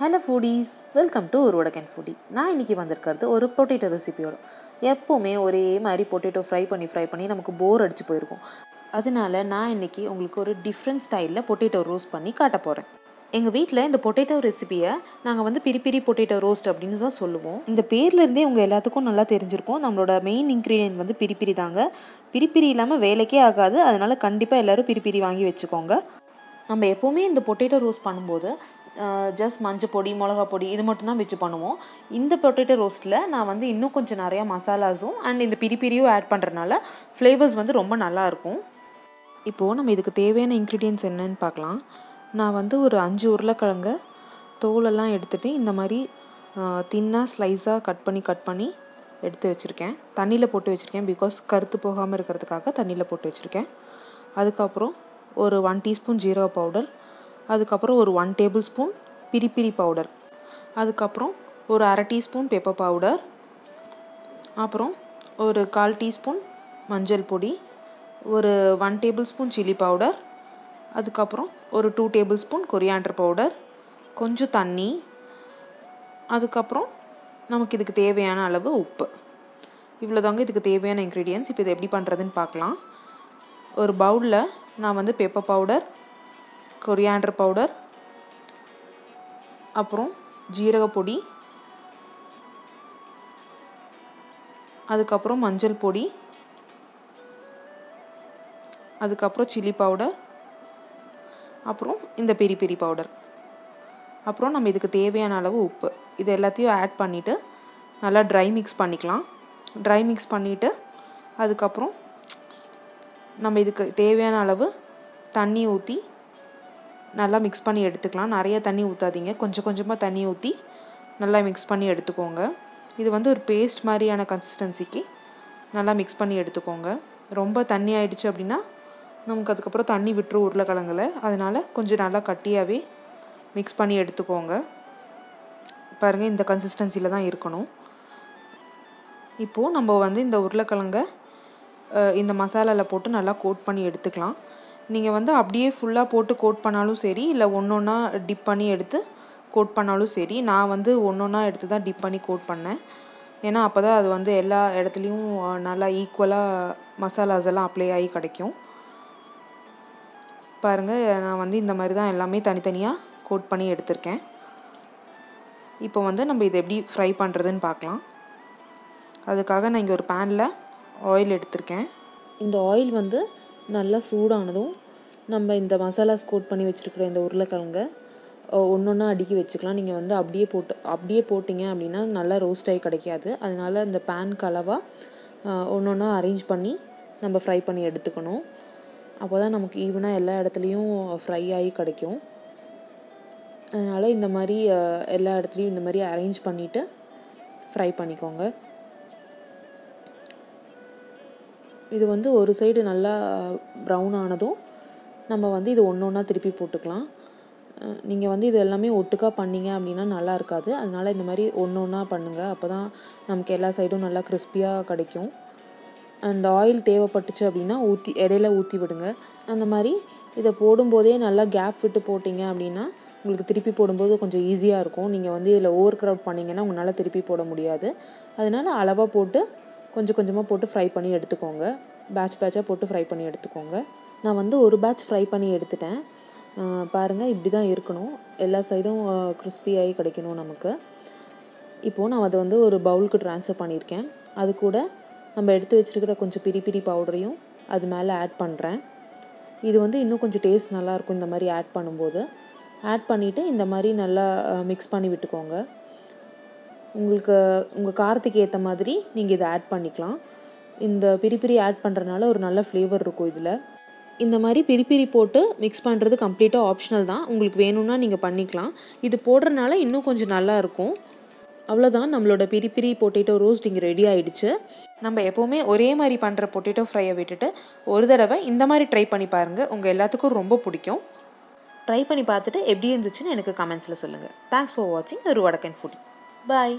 Hello foodies, welcome to ஒரு வடக்கன் foodie. நான் இன்றைக்கி வந்திருக்கிறது ஒரு பொட்டேட்டோ ரெசிபியோட. எப்போவுமே ஒரே மாதிரி பொட்டேட்டோ ஃப்ரை பண்ணி நமக்கு போர் அடிச்சு போயிருக்கும். அதனால நான் இன்றைக்கி உங்களுக்கு ஒரு டிஃப்ரெண்ட் ஸ்டைலில் பொட்டேட்டோ ரோஸ்ட் பண்ணி காட்ட போகிறேன். எங்கள் வீட்டில் இந்த பொட்டேட்டோ ரெசிபியை நாங்கள் பிரி பிரி பொட்டேட்டோ ரோஸ்ட் அப்படின்னு தான் சொல்லுவோம். இந்த பேர்லேருந்தே உங்கள் எல்லாத்துக்கும் நல்லா தெரிஞ்சிருக்கும். நம்மளோட மெயின் இன்க்ரீடியன்ட் பிரி பிரி தாங்க. பிரி பிரி இல்லாமல் வேலைக்கே ஆகாது. அதனால் கண்டிப்பாக எல்லோரும் பிரி பிரி வாங்கி வச்சுக்கோங்க. நம்ம எப்போவுமே இந்த பொட்டேட்டோ ரோஸ்ட் பண்ணும்போது ஜஸ்ட் மஞ்சள் பொடி, மிளகா பொடி இது மட்டும்தான் வச்சு பண்ணுவோம். இந்த பொட்டேட்டோ ரோஸ்ட்டில் நான் இன்னும் கொஞ்சம் நிறையா மசாலாஸும் அண்ட் இந்த பிரி பிரியும் ஆட் பண்ணுறதுனால ஃப்ளேவர்ஸ் ரொம்ப நல்லாயிருக்கும். இப்போது நம்ம இதுக்கு தேவையான இன்க்ரீடியன்ட்ஸ் என்னன்னு பார்க்கலாம். நான் ஒரு 5 உருளைக்கிழங்க தோலெல்லாம் எடுத்துகிட்டு இந்த மாதிரி தின்னாக ஸ்லைஸாக கட் பண்ணி எடுத்து வச்சுருக்கேன். தண்ணியில் போட்டு வச்சுருக்கேன். பிகாஸ் கருத்து போகாமல் இருக்கிறதுக்காக தண்ணியில் போட்டு வச்சுருக்கேன். அதுக்கப்புறம் ஒரு 1 டீஸ்பூன் ஜீரக பவுடர், அதுக்கப்புறம் ஒரு 1 டேபிள் ஸ்பூன் பிரி பிரி பவுடர், அதுக்கப்புறம் ஒரு 1/2 டீஸ்பூன் பெப்பர் பவுடர், அப்புறம் ஒரு 1/4 டீஸ்பூன் மஞ்சள் பொடி, ஒரு 1 டேபிள் ஸ்பூன் சில்லி பவுடர், அதுக்கப்புறம் ஒரு 2 டேபிள் ஸ்பூன் கொரியாண்டர் பவுடர், கொஞ்சம் தண்ணி, அதுக்கப்புறம் நமக்கு இதுக்கு தேவையான அளவு உப்பு. இவ்வளோதாங்க இதுக்கு தேவையான இன்க்ரீடியன்ட்ஸ். இப்போ இது எப்படி பண்ணுறதுன்னு பார்க்கலாம். ஒரு பவுலில் நான் பெப்பர் பவுடர், கொரியாண்டர் பவுடர், அப்புறம் ஜீரக பொடி, அதுக்கப்புறம் மஞ்சள் பொடி, அதுக்கப்புறம் சில்லி பவுடர், அப்புறம் இந்த பெரி பெரி பவுடர், அப்புறம் நம்ம இதுக்கு தேவையான அளவு உப்பு, இது எல்லாத்தையும் ஆட் பண்ணிவிட்டு நல்லா ட்ரை மிக்ஸ் பண்ணிக்கலாம். ட்ரை மிக்ஸ் பண்ணிவிட்டு அதுக்கப்புறம் நம்ம இதுக்கு தேவையான அளவு தண்ணி ஊற்றி நல்லா மிக்ஸ் பண்ணி எடுத்துக்கலாம். நிறைய தண்ணி ஊற்றாதீங்க, கொஞ்சம் கொஞ்சமாக தண்ணி ஊற்றி நல்லா மிக்ஸ் பண்ணி எடுத்துக்கோங்க. இது ஒரு பேஸ்ட் மாதிரியான கன்சிஸ்டன்சிக்கு நல்லா மிக்ஸ் பண்ணி எடுத்துக்கோங்க. ரொம்ப தண்ணி ஆகிடுச்சு அப்படின்னா நமக்கு அதுக்கப்புறம் தண்ணி விட்டுரும் உருளைக்கிழங்குல. அதனால் கொஞ்சம் நல்லா கட்டியாகவே மிக்ஸ் பண்ணி எடுத்துக்கோங்க. பாருங்கள், இந்த கன்சிஸ்டன்சியில் தான் இருக்கணும். இப்போது நம்ம இந்த உருளைக்கிழங்கை இந்த மசாலாவில் போட்டு நல்லா கோட் பண்ணி எடுத்துக்கலாம். நீங்கள் அப்படியே ஃபுல்லாக போட்டு கோட் பண்ணாலும் சரி, இல்லை ஒன்றா டிப் பண்ணி எடுத்து கோட் பண்ணாலும் சரி. நான் ஒன்றா எடுத்து தான் டிப் பண்ணி கோட் பண்ணேன். ஏன்னா அப்போ தான் அது எல்லா இடத்துலையும் நல்லா ஈக்குவலாக மசாலாஸ் எல்லாம் அப்ளை ஆகி கிடைக்கும். பாருங்கள், நான் இந்த மாதிரி தான் எல்லாமே தனித்தனியாக கோட் பண்ணி எடுத்திருக்கேன். இப்போ நம்ம இதை எப்படி ஃப்ரை பண்ணுறதுன்னு பார்க்கலாம். அதுக்காக நான் இங்கே ஒரு பேனில் ஆயில் எடுத்திருக்கேன். இந்த ஆயில் நல்லா சூடானதும் நம்ம இந்த மசாலாஸ் கோட் பண்ணி வச்சுருக்கிற இந்த உருளைக்கிழங்க ஒன்றா அடுக்கி வச்சுக்கலாம். நீங்கள் அப்படியே போட்டிங்க அப்படின்னா நல்லா ரோஸ்ட் ஆகி கிடைக்காது. அதனால் இந்த பேனுக்கு அளவாக ஒன்றா அரேஞ்ச் பண்ணி நம்ம ஃப்ரை பண்ணி எடுத்துக்கணும். அப்போ தான் நமக்கு ஈவனாக எல்லா இடத்துலையும் ஃப்ரை ஆகி கிடைக்கும். அதனால் இந்த மாதிரி எல்லா இடத்துலையும் இந்த மாதிரி அரேஞ்ச் பண்ணிவிட்டு ஃப்ரை பண்ணிக்கோங்க. இது ஒரு சைடு நல்லா ப்ரௌன் ஆனதும் நம்ம இது ஒன்றா திருப்பி போட்டுக்கலாம். நீங்கள் இது எல்லாமே ஒட்டுக்காக பண்ணிங்க அப்படின்னா நல்லா இருக்காது. அதனால் இந்த மாதிரி ஒன்றா பண்ணுங்கள். அப்போ தான் நமக்கு எல்லா சைடும் நல்லா கிறிஸ்பியாக கிடைக்கும். அண்ட் ஆயில் தேவைப்பட்டுச்சு அப்படின்னா இடையில ஊற்றி விடுங்க. அந்த மாதிரி இதை போடும்போதே நல்லா கேப் விட்டு போட்டிங்க அப்படின்னா உங்களுக்கு திருப்பி போடும்போது கொஞ்சம் ஈஸியாக இருக்கும். நீங்கள் இதில் ஓவர் க்ரௌட் பண்ணிங்கன்னா உங்களால் திருப்பி போட முடியாது. அதனால் அளவாக போட்டு கொஞ்சம் கொஞ்சமாக போட்டு ஃப்ரை பண்ணி எடுத்துக்கோங்க. பேட்சாக போட்டு ஃப்ரை பண்ணி எடுத்துக்கோங்க. நான் ஒரு பேட்ச் ஃப்ரை பண்ணி எடுத்துட்டேன். பாருங்கள், இப்படி தான் இருக்கணும். எல்லா சைடும் கிறிஸ்பி ஆகி கிடைக்கணும் நமக்கு. இப்போது நான் அதை ஒரு பவுலுக்கு ட்ரான்ஸ்ஃபர் பண்ணியிருக்கேன். அது கூட நம்ம எடுத்து வச்சுருக்கிற கொஞ்சம் பிரி பிரி பவுடரையும் அது மேலே ஆட் பண்ணுறேன். இது இன்னும் கொஞ்சம் டேஸ்ட் நல்லாயிருக்கும் இந்த மாதிரி ஆட் பண்ணும்போது. ஆட் பண்ணிவிட்டு இந்த மாதிரி நல்லா மிக்ஸ் பண்ணி விட்டுக்கோங்க. உங்கள் காரத்துக்கு ஏற்ற மாதிரி நீங்கள் இதை ஆட் பண்ணிக்கலாம். இந்த பிரி பிரி ஆட் பண்ணுறதுனால ஒரு நல்ல ஃப்ளேவர் இருக்கும் இதில். இந்த மாதிரி பிரி பிரி போட்டு மிக்ஸ் பண்ணுறது கம்ப்ளீட்டாக ஆப்ஷனல் தான். உங்களுக்கு வேணும்னா நீங்கள் பண்ணிக்கலாம். இது போடுறதுனால இன்னும் கொஞ்சம் நல்லா இருக்கும். அவ்வளோதான், நம்மளோட பிரி பிரி பொட்டேட்டோ ரோஸ்ட் இங்கே ரெடி ஆகிடுச்சு. நம்ம எப்போவுமே ஒரே மாதிரி பண்ணுற பொட்டேட்டோ ஃப்ரையை விட்டுட்டு ஒரு தடவை இந்த மாதிரி ட்ரை பண்ணி பாருங்கள். உங்கள் எல்லாத்துக்கும் ரொம்ப பிடிக்கும். ட்ரை பண்ணி பார்த்துட்டு எப்படி இருந்துச்சுன்னு எனக்கு கமெண்ட்ஸில் சொல்லுங்கள். தேங்க்ஸ் ஃபார் வாட்சிங் ஒரு வடக்கன் ஃபுடி. பாய்.